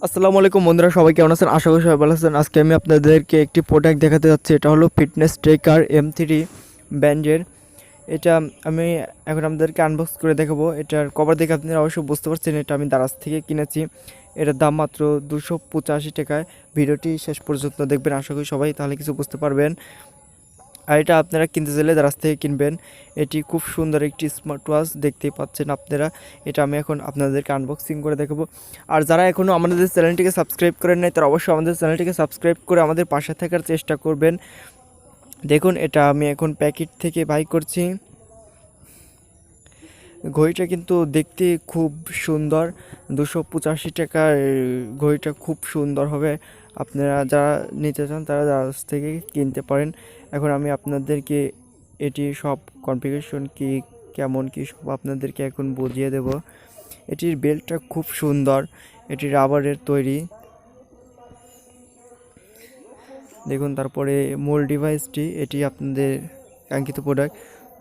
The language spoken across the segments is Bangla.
আসসালামু আলাইকুম বন্ধুরা, সবাই কেমন আছেন? আশা করি সবাই ভালো আছেন। আজকে আমি আপনাদেরকে একটি প্রোডাক্ট দেখাতে যাচ্ছি। এটা হলো ফিটনেস ট্রেকার M3 ব্র্যান্ডের। এটা আমি এখন আপনাদেরকে আনবক্স করে দেখাবো। এটার কভার দেখে আপনারা অবশ্যই বুঝতে পারছেন এটা আমি দারাজ থেকে কিনেছি। এটার দাম মাত্র 285 টাকায়। ভিডিওটি শেষ পর্যন্ত দেখবেন, আশা করি সবাই তাহলে কিছু বুঝতে পারবেন। আর এটা আপনারা কিনতে চাইলে দারাজ থেকে কিনবেন। এটি খুব সুন্দর একটি স্মার্ট ওয়াচ, দেখতেই পাচ্ছেন আপনারা। এটা আমি এখন আপনাদেরকে আনবক্সিং করে দেখাবো। আর যারা এখনও আমাদের চ্যানেলটিকে সাবস্ক্রাইব করেন নাই, তারা অবশ্যই আমাদের চ্যানেলটিকে সাবস্ক্রাইব করে আমাদের পাশে থাকার চেষ্টা করবেন। দেখুন, এটা আমি এখন প্যাকেট থেকে বাই করছি। ঘড়িটা কিন্তু দেখতে খুব সুন্দর। 285 টাকার ঘড়িটা খুব সুন্দর হবে। আপনারা যারা নিতে চান তারা দারাজ থেকে কিনতে পারেন। এখন আমি আপনাদেরকে এটি সব কনফিগারেশন কি কেমন কি সব আপনাদেরকে এখন বুঝিয়ে দেব। এটির বেল্টটা খুব সুন্দর, এটি রাবারের তৈরি। দেখুন, তারপরে মূল ডিভাইসটি, এটি আপনাদের কাঙ্ক্ষিত প্রোডাক্ট।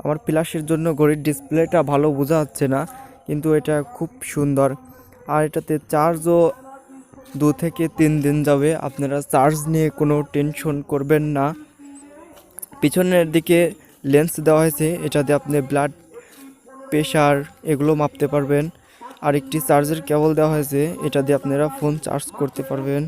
আমার প্লাসের জন্য ঘড়ির ডিসপ্লেটা ভালো বোঝা যাচ্ছে না, কিন্তু এটা খুব সুন্দর। আর এটাতে চার্জও 2 থেকে 3 দিন যাবে। আপনারা চার্জ নিয়ে কোনো টেনশন করবেন না। পিছনের দিকে লেন্স দেওয়া হয়েছে, এটা দিয়ে আপনি ব্লাড প্রেশার এগুলো মাপতে পারবেন। আর একটি চার্জের কেবল দেওয়া হয়েছে, এটা দিয়ে আপনারা ফোন চার্জ করতে পারবেন।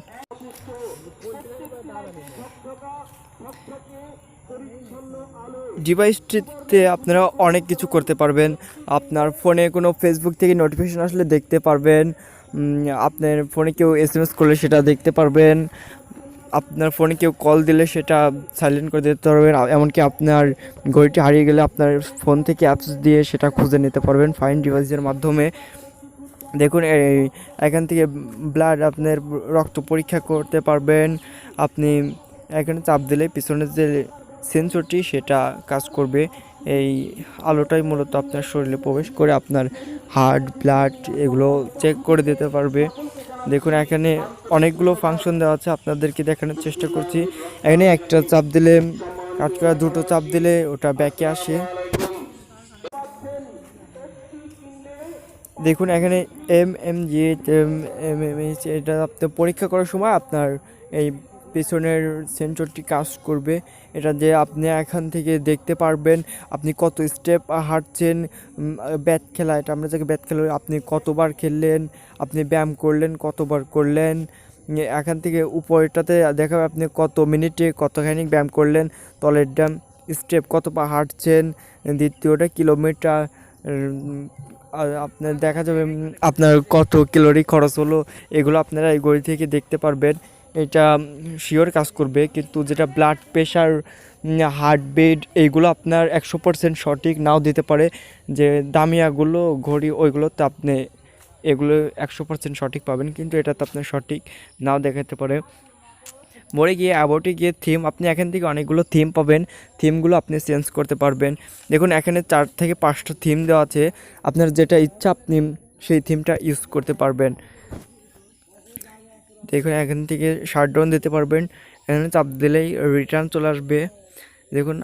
ডিভাইসটিতে আপনারা অনেক কিছু করতে পারবেন। আপনার ফোনে কোনো ফেসবুক থেকে নোটিফিকেশন আসলে দেখতে পারবেন। আপনার ফোনে কেউ SMS করলে সেটা দেখতে পারবেন। আপনার ফোনে কেউ কল দিলে সেটা সাইলেন্ট করে দিতে পারবেন। এমনকি আপনার ঘড়িটি হারিয়ে গেলে আপনার ফোন থেকে অ্যাপস দিয়ে সেটা খুঁজে নিতে পারবেন ফাইন ডিভাইসের মাধ্যমে। দেখুন, এখান থেকে ব্লাড আপনার রক্ত পরীক্ষা করতে পারবেন। আপনি এখানে চাপ দিলে পিছনের যে সেন্সরটি সেটা কাজ করবে। এই আলোটাই মূলত আপনার শরীরে প্রবেশ করে আপনার হার্ট, ব্লাড এগুলো চেক করে দিতে পারবে। দেখুন, এখানে অনেকগুলো ফাংশন দেওয়া আছে, আপনাদেরকে দেখানোর চেষ্টা করছি। এখানে একটা চাপ দিলে কাজ করে, দুটো চাপ দিলে ওটা ব্যাকে আসে। দেখুন, এখানে MMG MMH, এটা আপনি পরীক্ষা করার সময় আপনার এই পেছনের সেন্সরটি কাজ করবে। এটা যে আপনি এখান থেকে দেখতে পারবেন আপনি কত স্টেপ হাঁটছেন। ব্যাট খেলা, এটা আমরা যাকে ব্যাট খেলা, আপনি কতবার খেললেন, আপনি ব্যায়াম করলেন কতবার করলেন। এখান থেকে উপরটাতে দেখাবে আপনি কত মিনিটে কতখানি ব্যায়াম করলেন। তলের ড্যাম স্টেপ কত পা হাঁটছেন। দ্বিতীয়টা কিলোমিটার। আর আপনার দেখা যাবে আপনার কত ক্যালোরি খরচ হলো, এগুলো আপনারা এই ঘড়ি থেকে দেখতে পারবেন। এটা শিওর কাজ করবে, কিন্তু যেটা ব্লাড প্রেশার, হার্টবিট এইগুলো আপনার 100% সঠিক নাও দিতে পারে। যে দামিয়াগুলো ঘড়ি ওইগুলোতে আপনি এগুলো 100% সঠিক পাবেন, কিন্তু এটা তো আপনার সঠিক নাও দেখাতে পারে। মোড়ে গিয়ে অ্যাবাউটে গিয়ে থিম, আপনি এখান থেকে অনেকগুলো থিম পাবেন। থিমগুলো আপনি চেঞ্জ করতে পারবেন। দেখুন, এখানে 4 থেকে 5টা থিম দেওয়া আছে। আপনার যেটা ইচ্ছা আপনি সেই থিমটা ইউজ করতে পারবেন। দেখুন, এখান থেকে শাটডাউন দিতে পারবেন। এখানে চাপ দিলেই রিটার্ন চলে আসবে। দেখুন,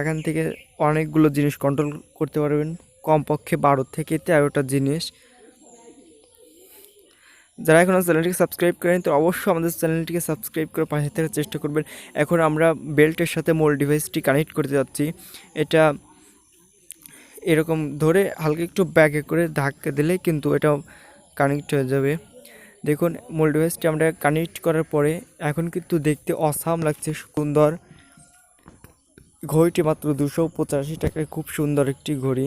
এখান থেকে অনেকগুলো জিনিস কন্ট্রোল করতে পারবেন, কমপক্ষে 12 থেকে 13টা জিনিস। যারা এখনও চ্যানেলটিকে সাবস্ক্রাইব করেন তো অবশ্যই আমাদের চ্যানেলটিকে সাবস্ক্রাইব করে পাশে থাকার চেষ্টা করবেন। এখন আমরা বেল্টের সাথে মূল ডিভাইসটি কানেক্ট করতে যাচ্ছি। এটা এরকম ধরে হালকা একটু ব্যাকে করে ধাক্কা দিলে কিন্তু এটা কানেক্ট হয়ে যাবে। দেখুন, মূল ডিভাইসটি আমরা কানেক্ট করার পরে এখন কিন্তু দেখতে অসাম লাগছে, সুন্দর। ঘড়িটি মাত্র 285 টাকায়, খুব সুন্দর একটি ঘড়ি।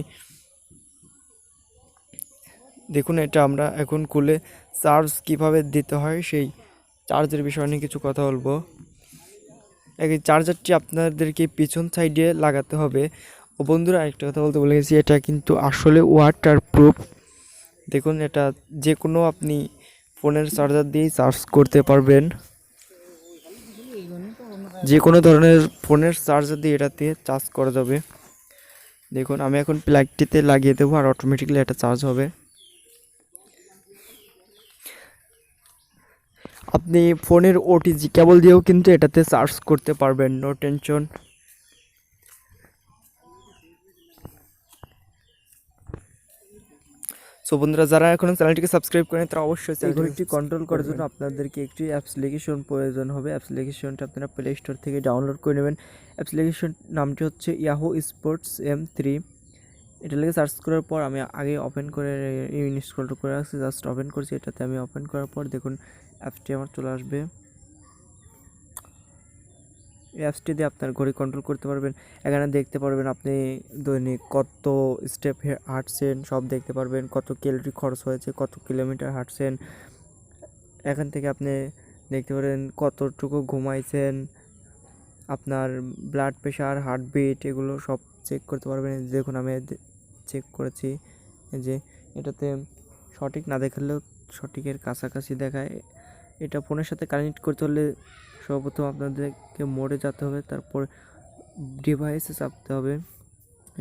দেখুন, এটা আমরা এখন খুলে চার্জ কিভাবে দিতে হয় সেই চার্জের বিষয় নিয়ে কিছু কথা বলবো। এই চার্জারটি আপনাদেরকে পিছন সাইডে লাগাতে হবে। ও বন্ধুরা, আরেকটা কথা বলতে ভুলে গেছি, এটা কিন্তু আসলে ওয়াটার প্রুফ। দেখুন, এটা যে কোনো আপনি ফোনের চার্জার দিয়েই চার্জ করতে পারবেন। যে কোনো ধরনের ফোনের চার্জার দিয়ে এটাতে চার্জ করা যাবে। দেখুন, আমি এখন প্লাগটিতে লাগিয়ে দেবো আর অটোমেটিক্যালি এটা চার্জ হবে। আপনি ফোনের OTG কেবল দিয়েও কিন্তু এটাতে চার্জ করতে পারবেন, নো টেনশন। সো বন্ধুরা, যারা এখনও চ্যানেলটিকে সাবস্ক্রাইব করেন তারা অবশ্যই এই ঘড়িটি কন্ট্রোল করার জন্য আপনাদেরকে একটি অ্যাপ্লিকেশন প্রয়োজন হবে। অ্যাপ্লিকেশনটা আপনারা প্লে স্টোর থেকে ডাউনলোড করে নেবেন। অ্যাপ্লিকেশন নামটি হচ্ছে ইয়াহু স্পোর্টস M3। এটা লিখে সার্চ করার পর আমি আগে ওপেন করে ইনস্টল করে রাখছি, জাস্ট ওপেন করছি। এটাতে আমি ওপেন করার পর দেখুন অ্যাপসটি আমার চলে আসবে। এই অ্যাপসটি দিয়ে আপনার ঘড়ি কন্ট্রোল করতে পারবেন। এখানে দেখতে পারবেন আপনি দৈনিক কত স্টেপ হাঁটছেন, সব দেখতে পারবেন। কত ক্যালোরি খরচ হয়েছে, কত কিলোমিটার হাঁটছেন। এখান থেকে আপনি দেখতে পারেন কতটুকু ঘুমাইছেন, আপনার ব্লাড প্রেশার, হার্টবিট, এগুলো সব চেক করতে পারবেন। দেখুন আমি চেক করেছি যে এটাতে সঠিক না দেখালেও সঠিকের কাছাকাছি দেখায়। এটা ফোনের সাথে কানেক্ট করতে হলে সর্বপ্রথম আপনাদেরকে মোডে যেতে হবে, তারপর ডিভাইসে চাপতে হবে।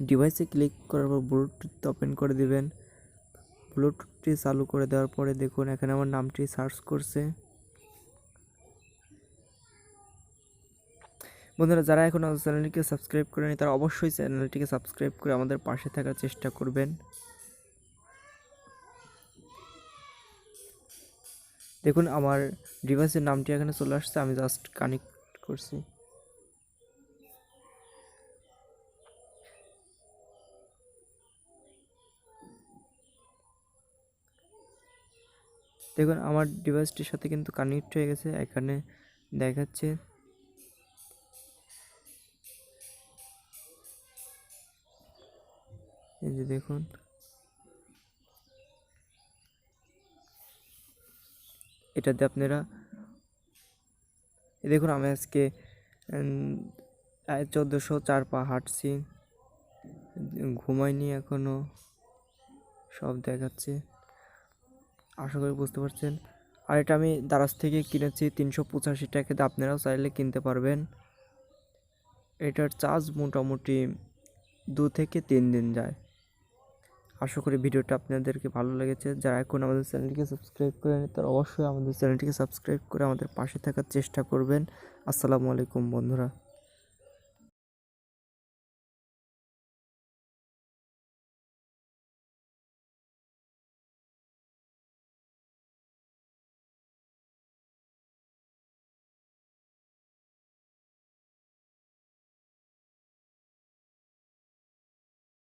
ডিভাইসে ক্লিক করার পর ব্লুটুথ ওপেন করে দিবেন। ব্লুটুথটি চালু করে দেওয়ার পরে দেখুন এখানে আমার নামটি সার্চ করছে। বন্ধুরা, যারা এখন আমাদের চ্যানেলটিকে সাবস্ক্রাইব করেনি তারা অবশ্যই চ্যানেলটিকে সাবস্ক্রাইব করে আমাদের পাশে থাকার চেষ্টা করবেন। দেখুন আমার ডিভাইসের নামটি এখানে চলে আসছে, আমি জাস্ট কানেক্ট করছি। দেখুন আমার ডিভাইসটির সাথে কিন্তু কানেক্ট হয়ে গেছে, এখানে দেখাচ্ছে। এই যে দেখুন, এটাতে আপনারা দেখুন আমি আজকে 1404 পা হাঁটছি, ঘুমাইনি এখনো, সব দেখাচ্ছে। আশা করি বুঝতে পারছেন। আর এটা আমি দারাজ থেকে কিনেছি 385 টাকাতে, আপনারাও চাইলে কিনতে পারবেন। এটার চার্জ মোটামুটি 2 থেকে 3 দিন যায়। আশা করি ভিডিওটা আপনাদেরকে ভালো লেগেছে। যারা এখন আমাদের চ্যানেলটিকে সাবস্ক্রাইব করেন তারা অবশ্যই আমাদের চ্যানেলটিকে সাবস্ক্রাইব করে আমাদের পাশে থাকার চেষ্টা করবেন। আসসালামু আলাইকুম বন্ধুরা।